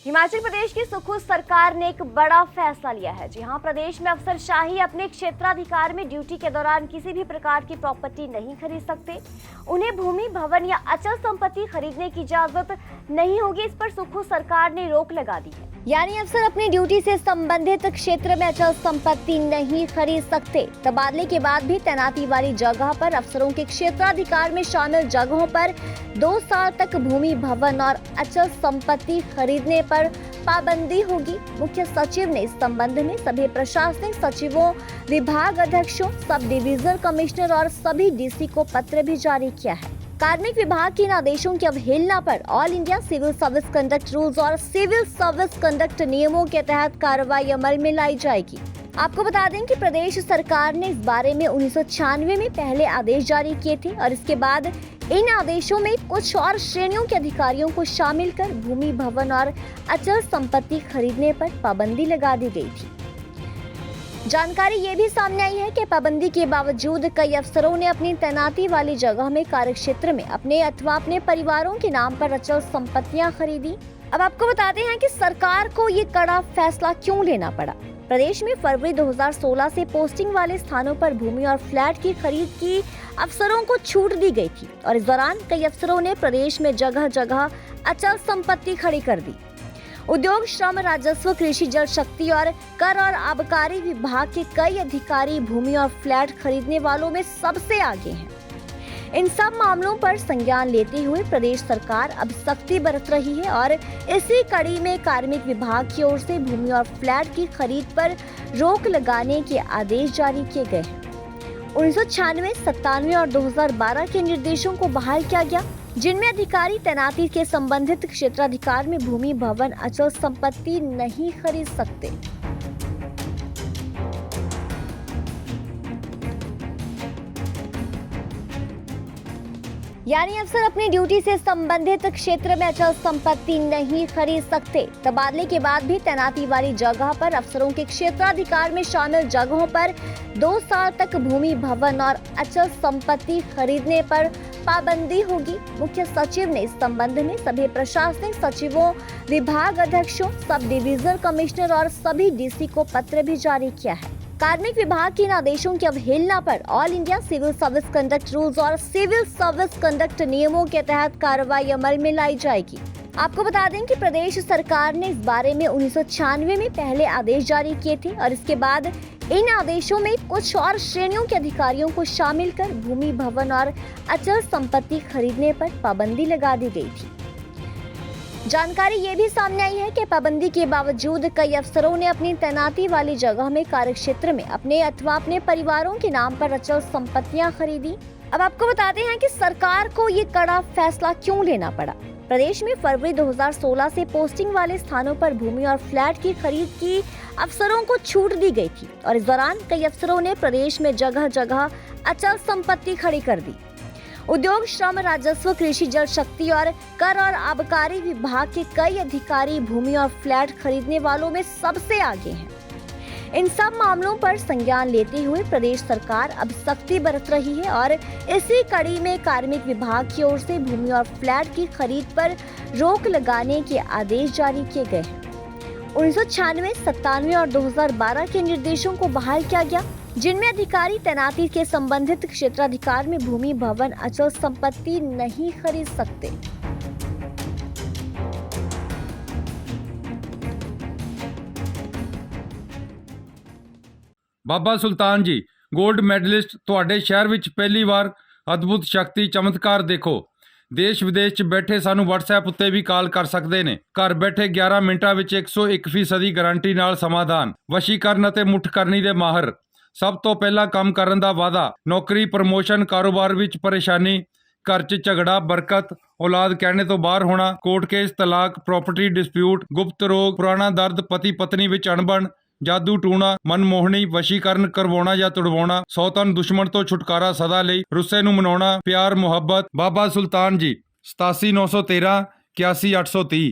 हिमाचल प्रदेश की सुखू सरकार ने एक बड़ा फैसला लिया है। जी हां, प्रदेश में अफसरशाही अपने क्षेत्राधिकार में ड्यूटी के दौरान किसी भी प्रकार की प्रॉपर्टी नहीं खरीद सकते। उन्हें भूमि, भवन या अचल संपत्ति खरीदने की इजाजत नहीं होगी। इस पर सुखू सरकार ने रोक लगा दी है। यानी अफसर अपनी ड्यूटी से संबंधित क्षेत्र में अचल संपत्ति नहीं खरीद सकते। तबादले के बाद भी तैनाती वाली जगह पर अफसरों के क्षेत्राधिकार में शामिल जगहों पर 2 साल तक भूमि, भवन और अचल संपत्ति खरीदने पर पाबंदी होगी। मुख्य सचिव ने इस संबंध में सभी प्रशासनिक सचिवों, विभाग अध्यक्षों, सब डिविजनल कमिश्नर और सभी डीसी को पत्र भी जारी किया है। कार्मिक विभाग के इन आदेशों की अवहेलना पर all India civil service conduct rules और सिविल सर्विस कंडक्ट नियमों के तहत कार्रवाई अमल में लाई जाएगी। आपको बता दें कि प्रदेश सरकार ने इस बारे में 1996 में पहले आदेश जारी किए थे और इसके बाद इन आदेशों में कुछ और श्रेणियों के अधिकारियों को शामिल कर भूमि, भवन और अचल संपत्ति खरीदने पर पाबंदी लगा दी गई थी। जानकारी ये भी सामने आई है कि पाबंदी के बावजूद कई अफसरों ने अपनी तैनाती वाली जगह में कार्यक्षेत्र में अपने अथवा अपने परिवारों के नाम पर अचल संपत्तियां खरीदी। अब आपको बताते हैं कि सरकार को ये कड़ा फैसला क्यों लेना पड़ा। प्रदेश में फरवरी 2016 से पोस्टिंग वाले स्थानों पर भूमि और फ्लैट की खरीद की अफसरों को छूट दी गई थी और इस दौरान कई अफसरों ने प्रदेश में जगह जगह अचल संपत्ति खड़ी कर दी। उद्योग, श्रम, राजस्व, कृषि, जल शक्ति और कर और आबकारी विभाग के कई अधिकारी भूमि और फ्लैट खरीदने वालों में सबसे आगे हैं। इन सब मामलों पर संज्ञान लेते हुए प्रदेश सरकार अब सख्ती बरत रही है और इसी कड़ी में कार्मिक विभाग की ओर से भूमि और फ्लैट की खरीद पर रोक लगाने के आदेश जारी किए गए हैं। 1996, 97 और 2012 के निर्देशों को बहाल किया गया, जिनमें अधिकारी तैनाती के संबंधित क्षेत्राधिकार में भूमि, भवन, अचल संपत्ति नहीं खरीद सकते। यानी अफसर अपनी ड्यूटी से संबंधित क्षेत्र में अचल संपत्ति नहीं खरीद सकते। तबादले के बाद भी तैनाती वाली जगह पर अफसरों के क्षेत्राधिकार में शामिल जगहों पर 2 साल तक भूमि, भवन और अचल संपत्ति खरीदने पर पाबंदी होगी। मुख्य सचिव ने इस संबंध में सभी प्रशासनिक सचिवों, विभाग अध्यक्षों, सब डिविजनल कमिश्नर और सभी डीसी को पत्र भी जारी किया है। कार्मिक विभाग के इन आदेशों की अवहेलना पर all India civil service conduct rules और सिविल सर्विस कंडक्ट नियमों के तहत कार्रवाई अमल में लाई जाएगी। आपको बता दें कि प्रदेश सरकार ने इस बारे में 1996 में पहले आदेश जारी किए थे और इसके बाद इन आदेशों में कुछ और श्रेणियों के अधिकारियों को शामिल कर भूमि, भवन और अचल संपत्ति खरीदने पर पाबंदी लगा दी गई थी। जानकारी ये भी सामने आई है कि पाबंदी के बावजूद कई अफसरों ने अपनी तैनाती वाली जगह में कार्यक्षेत्र में अपने अथवा अपने परिवारों के नाम पर अचल संपत्तियां खरीदी। अब आपको बताते हैं कि सरकार को ये कड़ा फैसला क्यों लेना पड़ा। प्रदेश में फरवरी 2016 से पोस्टिंग वाले स्थानों पर भूमि और फ्लैट की खरीद की अफसरों को छूट दी गई थी और इस दौरान कई अफसरों ने प्रदेश में जगह जगह अचल संपत्ति खड़ी कर दी। उद्योग, श्रम, राजस्व, कृषि, जल शक्ति और कर और आबकारी विभाग के कई अधिकारी भूमि और फ्लैट खरीदने वालों में सबसे आगे हैं। इन सब मामलों पर संज्ञान लेते हुए प्रदेश सरकार अब सख्ती बरत रही है और इसी कड़ी में कार्मिक विभाग की ओर से भूमि और फ्लैट की खरीद पर रोक लगाने के आदेश जारी किए गए हैं। 1996, 97 और 2012 के निर्देशों को बहाल किया गया, जिनमें अधिकारी तैनाती के संबंधित क्षेत्राधिकार में भूमि, भवन, अचल संपत्ति नहीं खरीद सकते। ਬਾਬਾ ਸੁਲਤਾਨ ਜੀ ਗੋਲਡ ਮੈਡਲਿਸਟ ਤੁਹਾਡੇ ਸ਼ਹਿਰ ਵਿੱਚ ਪਹਿਲੀ ਵਾਰ ਅਦਭੁਤ ਸ਼ਕਤੀ ਚਮਤਕਾਰ ਦੇਖੋ। ਦੇਸ਼ ਵਿਦੇਸ਼ 'ਚ ਬੈਠੇ ਸਾਨੂੰ WhatsApp ਉੱਤੇ ਵੀ ਕਾਲ ਕਰ ਸਕਦੇ ਨੇ। ਘਰ ਬੈਠੇ 11 ਮਿੰਟਾਂ ਵਿੱਚ 101% ਗਾਰੰਟੀ ਨਾਲ ਸਮਾਧਾਨ, ਵਸ਼ੀਕਰਨ ਅਤੇ ਮੁੱਠ ਕਰਨੀ ਦੇ ਮਾਹਰ। ਸਭ ਤੋਂ ਪਹਿਲਾਂ ਕੰਮ ਕਰਨ ਦਾ ਵਾਅਦਾ, ਨੌਕਰੀ, ਪ੍ਰਮੋਸ਼ਨ, ਕਾਰੋਬਾਰ ਵਿੱਚ ਪਰੇਸ਼ਾਨੀ, ਘਰ 'ਚ ਝਗੜਾ, ਬਰਕਤ, ਔਲਾਦ ਕਹਿਣੇ ਤੋਂ ਬਾਹਰ ਹੋਣਾ, ਕੋਰਟ ਕੇਸ, ਤਲਾਕ, ਪ੍ਰਾਪਰਟੀ ਡਿਸਪਿਊਟ, ਗੁਪਤ ਰੋਗ, ਪੁਰਾਣਾ ਦਰਦ, ਪਤੀ ਪਤਨੀ ਵਿੱਚ ਅਣਬਣ, ਜਾਦੂ ਟੂਣਾ, ਮਨਮੋਹਣੀ, ਵਸ਼ੀਕਰਨ ਕਰਵਾਉਣਾ ਜਾਂ ਤੁੜਵਾਉਣਾ, ਸੌਤਨ ਦੁਸ਼ਮਣ ਤੋਂ ਛੁਟਕਾਰਾ ਸਦਾ ਲਈ, ਰੁੱਸੇ ਨੂੰ ਮਨਾਉਣਾ, ਪਿਆਰ ਮੁਹੱਬਤ। ਬਾਬਾ ਸੁਲਤਾਨ ਜੀ 87 913 81 830।